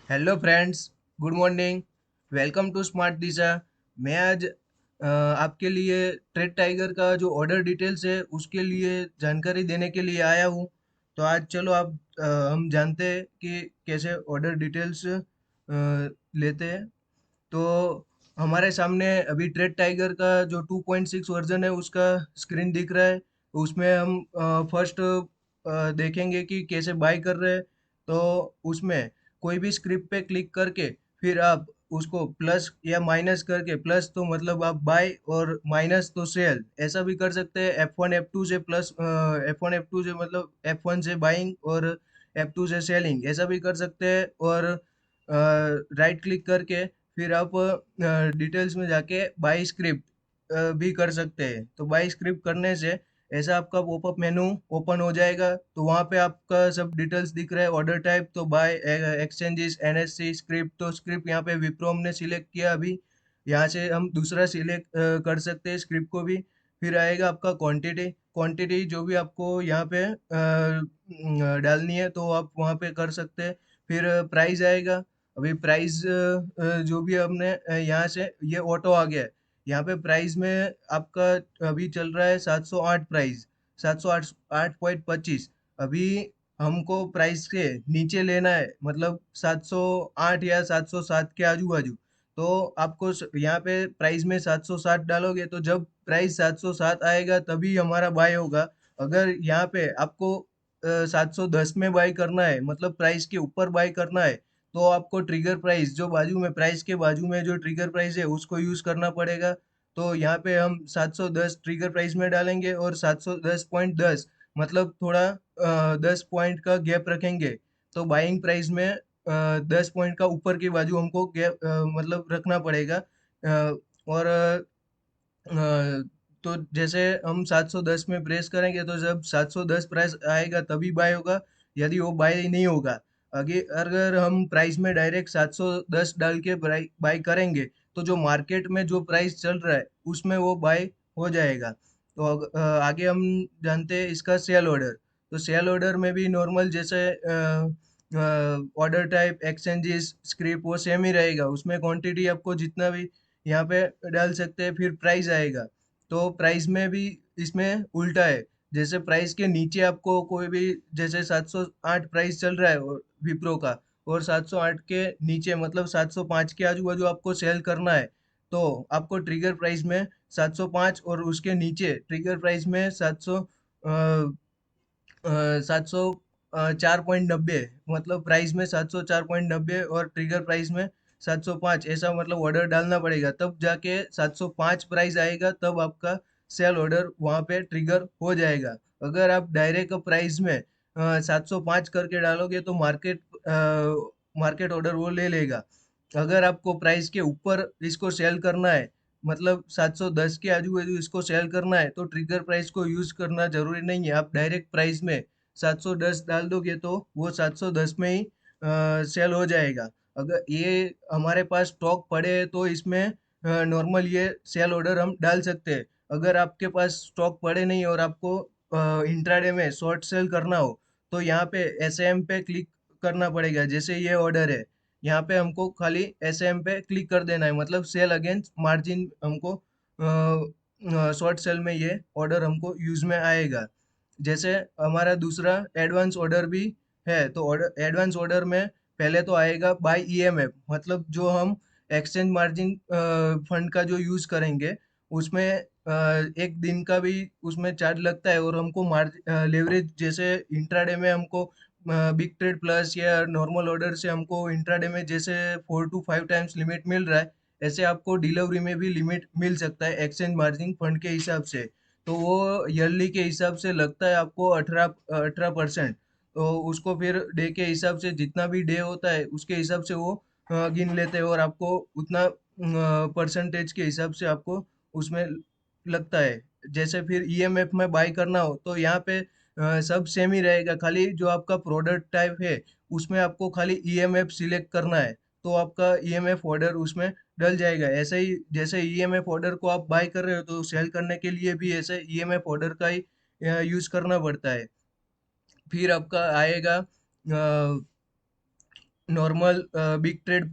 Hello friends, good morning. Welcome to smart Disha. मैं आज आपके लिए ट्रेड टाइगर का जो ऑर्डर डिटेल्स है उसके लिए जानकारी देने के लिए आया हूँ। तो आज चलो हम जानते हैं कि कैसे ऑर्डर डिटेल्स लेते हैं। तो हमारे सामने अभी ट्रेड टाइगर का जो 2.6 वर्जन है उसका स्क्रीन दिख रहा है। उसमें हम फर्स्ट देखेंगे कि कैसे बाय कर रहे हैं। तो उसमें कोई भी स्क्रिप्ट पे क्लिक करके फिर आप उसको प्लस या माइनस करके, प्लस तो मतलब आप बाय और माइनस तो सेल, ऐसा भी कर सकते हैं। F1 F2 से प्लस, F1 F2 से मतलब F1 से बाइंग और F2 से सेलिंग, ऐसा भी कर सकते हैं। और राइट क्लिक करके फिर आप डिटेल्स में जाके बाई स्क्रिप्ट भी कर सकते हैं। तो बाई स्क्रिप्ट करने से ऐसा आपका पॉपअप मेनू ओपन हो जाएगा। तो वहाँ पे आपका सब डिटेल्स दिख रहा है। ऑर्डर टाइप तो बाय, एक्सचेंजेस, एनएससी, स्क्रिप्ट, तो स्क्रिप्ट यहाँ पे विप्रो हमने सिलेक्ट किया अभी। यहाँ से हम दूसरा सिलेक्ट कर सकते हैं स्क्रिप्ट को भी। फिर आएगा आपका क्वांटिटी। क्वांटिटी जो भी आपको यहाँ पे डालनी है तो आप वहाँ पे कर सकते हैं। फिर प्राइस आएगा। अभी प्राइस जो भी हमने यहाँ से ये ऑटो आ गया है। यहाँ पे प्राइस में आपका अभी चल रहा है 708 प्राइस, 708, 8.25। अभी हमको प्राइस के नीचे लेना है, मतलब 708 या 707 के आजू बाजू। तो आपको यहाँ पे प्राइस में 707 डालोगे तो जब प्राइस 707 आएगा तभी हमारा बाय होगा। अगर यहाँ पे आपको 710 में बाय करना है, मतलब प्राइस के ऊपर बाय करना है, तो आपको ट्रिगर प्राइस जो बाजू में, प्राइस के बाजू में जो ट्रिगर प्राइस है उसको यूज करना पड़ेगा। तो यहाँ पे हम 710 ट्रिगर प्राइस में डालेंगे और 710.10, मतलब थोड़ा 10 पॉइंट का गैप रखेंगे। तो बाइंग प्राइस में 10 पॉइंट का ऊपर की बाजू हमको गैप मतलब रखना पड़ेगा। और तो जैसे हम 710 में प्रेस करेंगे तो जब 710 प्राइस आएगा तभी बाय होगा, यदि वो बाय नहीं होगा। आगे अगर हम प्राइस में डायरेक्ट 710 डाल के बाय करेंगे तो जो मार्केट में जो प्राइस चल रहा है उसमें वो बाय हो जाएगा। तो आगे हम जानते हैं इसका सेल ऑर्डर। तो सेल ऑर्डर में भी नॉर्मल जैसे ऑर्डर टाइप, एक्सचेंजेस, स्क्रिप्ट वो सेम ही रहेगा। उसमें क्वांटिटी आपको जितना भी यहाँ पे डाल सकते हैं। फिर प्राइस आएगा। तो प्राइस में भी इसमें उल्टा है। जैसे प्राइस के नीचे आपको कोई भी, जैसे 708 प्राइस चल रहा है विप्रो का, और 708 के नीचे मतलब 705 के आजू बाजू आपको सेल करना है, तो आपको ट्रिगर प्राइस में 705 और उसके नीचे ट्रिगर प्राइस में 704.90, मतलब प्राइस में 704.90 और ट्रिगर प्राइस में 705, ऐसा मतलब ऑर्डर डालना पड़ेगा। तब जाके 705 प्राइस आएगा, तब आपका सेल ऑर्डर वहाँ पे ट्रिगर हो जाएगा। अगर आप डायरेक्ट प्राइस में 705 करके डालोगे तो मार्केट ऑर्डर वो ले लेगा। अगर आपको प्राइस के ऊपर इसको सेल करना है, मतलब 710 के आजू बाजू इसको सेल करना है, तो ट्रिगर प्राइस को यूज करना जरूरी नहीं है। आप डायरेक्ट प्राइस में 710 डाल दोगे तो वो 710 में ही सेल हो जाएगा। अगर ये हमारे पास स्टॉक पड़े हैं तो इसमें नॉर्मल ये सेल ऑर्डर हम डाल सकते हैं। अगर आपके पास स्टॉक पड़े नहीं और आपको इंट्राडे में शॉर्ट सेल करना हो तो यहाँ पे एसएम पे क्लिक करना पड़ेगा। जैसे ये ऑर्डर है, यहाँ पे हमको खाली एसएम पे क्लिक कर देना है, मतलब सेल अगेंस्ट मार्जिन हमको शॉर्ट सेल में ये ऑर्डर हमको यूज में आएगा। जैसे हमारा दूसरा एडवांस ऑर्डर भी है, तो ऑर्डर, एडवांस ऑर्डर में पहले तो आएगा बाय ईएमएफ, मतलब जो हम एक्सचेंज मार्जिन फंड का जो यूज करेंगे उसमें एक दिन का भी उसमें चार्ज लगता है। और हमको लेवरेज, जैसे इंट्राडे में हमको बिग ट्रेड प्लस या नॉर्मल ऑर्डर से हमको इंट्राडे में जैसे 4 to 5 टाइम्स लिमिट मिल रहा है, ऐसे आपको डिलीवरी में भी लिमिट मिल सकता है एक्सचेंज मार्जिन फंड के हिसाब से। तो वो ईयरली के हिसाब से लगता है आपको 18%। तो उसको फिर डे के हिसाब से, जितना भी डे होता है उसके हिसाब से वो गिन लेते हैं और आपको उतना परसेंटेज के हिसाब से आपको उसमें लगता है। जैसे फिर ईएमएफ में बाय करना हो तो यहाँ पे सब सेम ही रहेगा, खाली जो आपका प्रोडक्ट टाइप है उसमें आपको खाली ईएमएफ सिलेक्ट करना है, तो आपका ईएमएफ ऑर्डर उसमें डल जाएगा। ऐसे ही जैसे ईएमएफ ऑर्डर को आप बाय कर रहे हो तो सेल करने के लिए भी ऐसे ईएमएफ ऑर्डर का ही यूज करना पड़ता है। फिर आपका आएगा normal big trade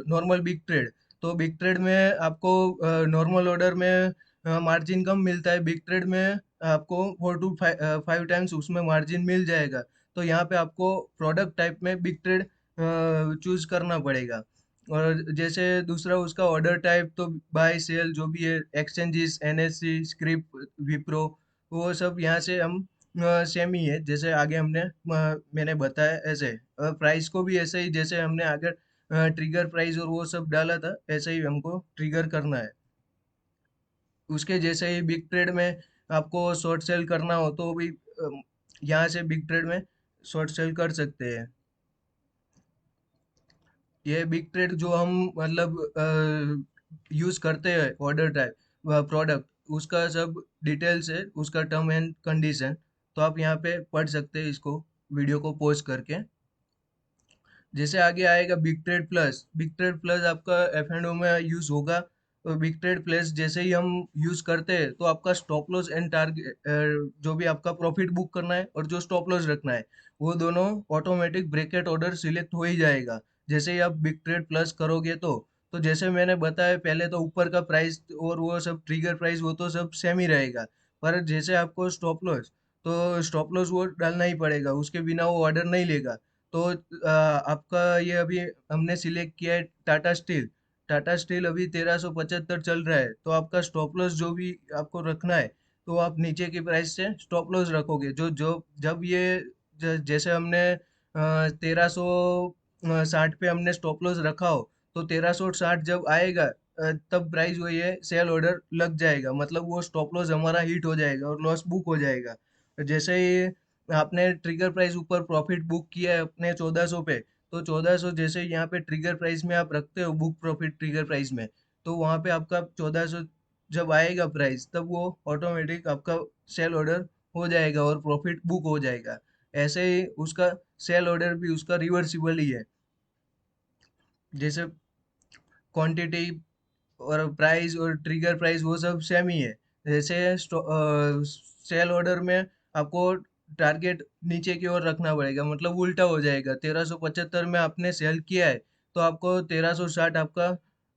normal big trade. तो बिग ट्रेड में आपको नॉर्मल ऑर्डर में मार्जिन कम मिलता है, बिग ट्रेड में आपको 4 to 5 टाइम्स उसमें मार्जिन मिल जाएगा। तो यहाँ पे आपको प्रोडक्ट टाइप में बिग ट्रेड चूज करना पड़ेगा। और जैसे दूसरा उसका ऑर्डर टाइप, तो बाय सेल जो भी है, एक्सचेंजेस, एनएससी, स्क्रिप, विप्रो, वो सब यहाँ से हम सेम ही है जैसे आगे मैंने बताया ऐसे। प्राइस को भी ऐसे ही जैसे हमने आगे ट्रिगर प्राइस और वो सब डाला था, ऐसे ही हमको ट्रिगर करना है। उसके जैसे ही बिग ट्रेड में आपको शॉर्ट सेल करना हो तो भी यहाँ से बिग ट्रेड में शॉर्ट सेल कर सकते हैं। ये बिग ट्रेड जो हम मतलब यूज करते हैं ऑर्डर टाइप प्रोडक्ट, उसका सब डिटेल्स है, उसका टर्म एंड कंडीशन। तो आप यहाँ पे पढ़ सकते हैं इसको, वीडियो को पॉज करके। जैसे आगे आएगा big trade plus. Big trade plus आपका एफ एंड ओ में यूज होगा। तो बिग ट्रेड प्लस जैसे ही हम यूज करते हैं तो आपका स्टॉप लॉस एंड टारगेट, जो भी आपका प्रॉफिट बुक करना है और जो स्टॉप लॉस रखना है, वो दोनों ऑटोमेटिक ब्रेकेट ऑर्डर सिलेक्ट हो ही जाएगा जैसे ही आप बिग ट्रेड प्लस करोगे। तो जैसे मैंने बताया पहले, तो ऊपर का प्राइस और वो सब ट्रिगर प्राइस वो तो सब सेम ही रहेगा। पर जैसे आपको स्टॉप लॉस, तो स्टॉप लॉस वो डालना ही पड़ेगा, उसके बिना वो ऑर्डर नहीं लेगा। तो आपका ये अभी हमने सिलेक्ट किया है टाटा स्टील। टाटा स्टील अभी 1375 चल रहा है, तो आपका स्टॉप लॉस जो भी आपको रखना है, तो आप नीचे की प्राइस से स्टॉप लॉस रखोगे। जो जो जब ये जैसे हमने 1360 पे हमने स्टॉप लॉस रखा हो, तो 1360 जब आएगा तब प्राइस वो ये सेल ऑर्डर लग जाएगा, मतलब वो स्टॉप लॉस हमारा हिट हो जाएगा और लॉस बुक हो जाएगा। जैसे ही आपने ट्रिगर प्राइस ऊपर प्रॉफिट बुक किया है अपने 1400 पे, तो 1400 जैसे यहाँ पे ट्रिगर प्राइस में आप रखते हो बुक प्रॉफिट ट्रिगर प्राइस में, तो वहाँ पे आपका 1400 जब आएगा प्राइस, तब वो ऑटोमेटिक आपका सेल ऑर्डर हो जाएगा और प्रॉफिट बुक हो जाएगा। ऐसे ही उसका सेल ऑर्डर भी उसका रिवर्सिबल ही है। जैसे क्वांटिटी और प्राइस और ट्रिगर प्राइस वो सब सेम ही है। जैसे सेल ऑर्डर में आपको टारगेट नीचे की ओर रखना पड़ेगा, मतलब उल्टा हो जाएगा। 1375 में आपने सेल किया है, तो आपको 1360 आपका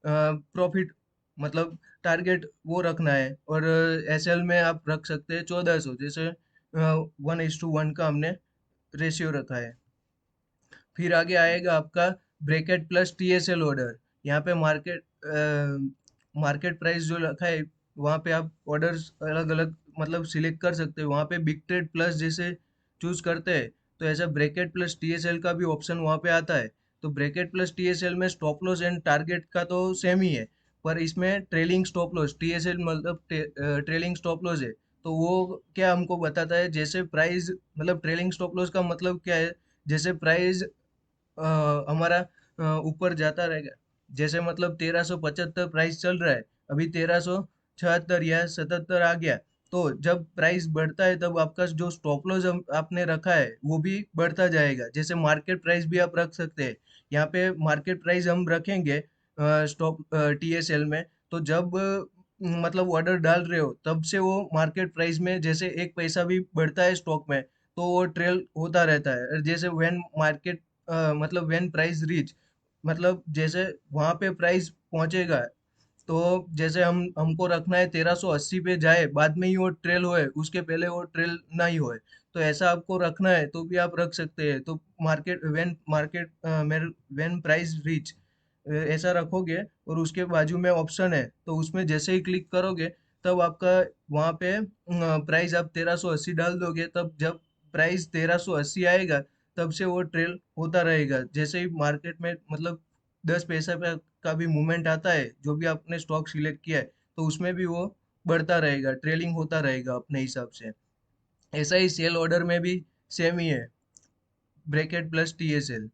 प्रॉफिट, मतलब टारगेट वो रखना है। और एसएल में आप रख सकते हैं 1400, जैसे 1:1 का हमने रेशियो रखा है। फिर आगे आएगा आपका ब्रैकेट प्लस टीएसएल ऑर्डर। यहाँ पे मार्केट प्राइस जो रखा है, वहाँ पे आप ऑर्डर्स अलग अलग मतलब सिलेक्ट कर सकते हो। वहाँ पे बिग ट्रेड प्लस जैसे चूज करते हैं, तो ऐसा ब्रैकेट प्लस टीएसएल का भी ऑप्शन वहाँ पे आता है। तो ब्रैकेट प्लस टीएसएल में स्टॉप लॉस एंड टारगेट का तो सेम ही है, पर इसमें ट्रेलिंग स्टॉप लॉस, टीएसएल मतलब ट्रेलिंग स्टॉप लॉस है। तो वो क्या हमको बताता है, जैसे प्राइस, मतलब ट्रेलिंग स्टॉप लॉस का मतलब क्या है, जैसे प्राइस हमारा ऊपर जाता रहेगा। जैसे मतलब 1375 प्राइस चल रहा है, अभी 1376 या 77 आ गया, तो जब प्राइस बढ़ता है तब आपका जो स्टॉप लॉस आपने रखा है वो भी बढ़ता जाएगा। जैसे मार्केट प्राइस भी आप रख सकते हैं। यहाँ पे मार्केट प्राइस हम रखेंगे स्टॉप टीएसएल में, तो जब मतलब ऑर्डर डाल रहे हो तब से वो मार्केट प्राइस में जैसे 1 पैसा भी बढ़ता है स्टॉक में, तो वो ट्रेल होता रहता है। और जैसे व्हेन मार्केट मतलब व्हेन प्राइस रीच, मतलब जैसे वहां पे प्राइस पहुंचेगा, तो जैसे हमको रखना है 1380 पे जाए, बाद में ही वो ट्रेल होए, उसके पहले वो ट्रेल ना ही होए। तो ऐसा आपको रखना है तो भी आप रख सकते हैं। तो मार्केट व्हेन प्राइस रीच ऐसा रखोगे, और उसके बाजू में ऑप्शन है, तो उसमें जैसे ही क्लिक करोगे, तब आपका वहाँ पे प्राइस आप 1380 डाल दोगे, तब जब प्राइस 1380 आएगा, तब से वो ट्रेल होता रहेगा। जैसे ही मार्केट में मतलब 10 पैसा का भी मूवमेंट आता है, जो भी आपने स्टॉक सिलेक्ट किया है, तो उसमें भी वो बढ़ता रहेगा, ट्रेलिंग होता रहेगा अपने हिसाब से। ऐसा ही सेल ऑर्डर में भी सेम ही है, ब्रैकेट प्लस टीएसएल।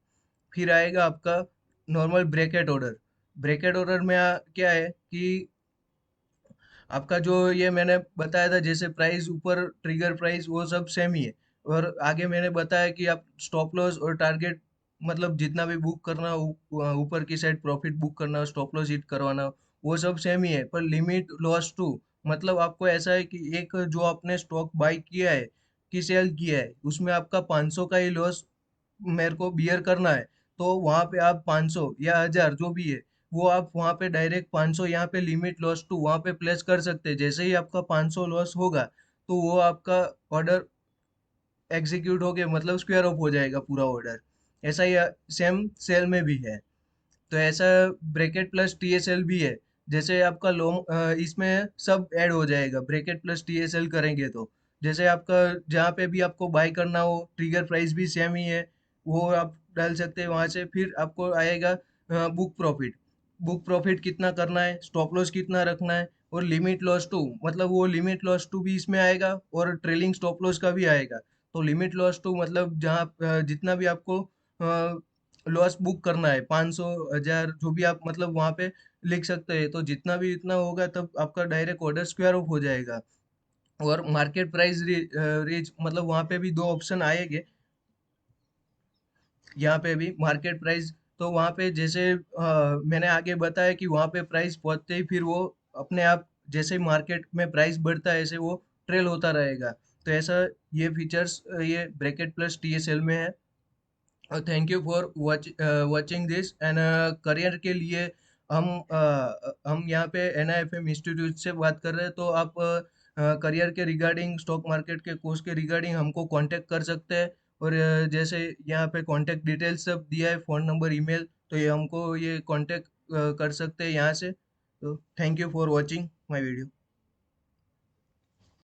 फिर आएगा आपका normal bracket order. Bracket order में क्या है कि आपका जो ये मैंने बताया था, जैसे प्राइस ऊपर ट्रिगर प्राइस वो सब सेम ही है। और आगे मैंने बताया कि आप स्टॉप लॉस और टारगेट, मतलब जितना भी बुक करना हो, ऊपर की साइड प्रॉफिट बुक करना, स्टॉप लॉस हिट करवाना, वो सब सेम ही है। पर लिमिट लॉस टू, मतलब आपको ऐसा है कि एक जो आपने स्टॉक बाई किया है कि सेल किया है, उसमें आपका 500 का ही लॉस मेरे को बियर करना है। तो वहाँ पे आप 500 या 1000 जो भी है, वो आप वहाँ पे डायरेक्ट 500 यहाँ पे लिमिट लॉस टू वहाँ पे प्लेस कर सकते हैं। जैसे ही आपका 500 लॉस होगा, तो वो आपका ऑर्डर एग्जीक्यूट होके मतलब स्क्वायर ऑफ हो जाएगा पूरा ऑर्डर। ऐसा ही सेम सेल में भी है। तो ऐसा ब्रैकेट प्लस टीएसएल भी है। जैसे आपका इसमें सब ऐड हो जाएगा ब्रैकेट प्लस टीएसएल करेंगे तो। जैसे आपका जहाँ पे भी आपको बाय करना हो, ट्रिगर प्राइस भी सेम ही है, वो आप डाल सकते हैं वहां से। फिर आपको आएगा बुक प्रॉफिट। बुक प्रॉफिट कितना करना है, स्टॉप लॉस कितना रखना है, और लिमिट लॉस टू, मतलब वो लिमिट लॉस टू भी इसमें आएगा और ट्रेलिंग स्टॉप लॉस का भी आएगा। तो लिमिट लॉस टू मतलब जहाँ जितना भी आपको लॉस बुक करना है, 500 1000 जो भी आप मतलब वहां पे लिख सकते हैं। तो जितना भी इतना होगा तब आपका डायरेक्ट ऑर्डर स्क्वायर ऑफ हो जाएगा। और मार्केट प्राइस रीच मतलब वहां पे भी दो ऑप्शन आएंगे। यहाँ पे भी मार्केट प्राइस, तो वहाँ पे जैसे मैंने आगे बताया कि वहाँ पे प्राइस पहुंचते ही फिर वो अपने आप जैसे मार्केट में प्राइस बढ़ता है ऐसे वो ट्रेल होता रहेगा। तो ऐसा ये फीचर्स ये ब्रैकेट प्लस टीएसएल में है। Thank you for watching this and career के लिए हम यहाँ पे एनआईएफएम इंस्टीट्यूट से बात कर रहे हैं। तो आप करियर के रिगार्डिंग स्टॉक मार्केट के कोर्स के रिगार्डिंग हमको कांटेक्ट कर सकते हैं। और जैसे यहाँ पे कांटेक्ट डिटेल्स सब दिया है, फ़ोन नंबर ईमेल, तो ये हमको ये कांटेक्ट कर सकते हैं यहाँ से। तो thank you for watching my video.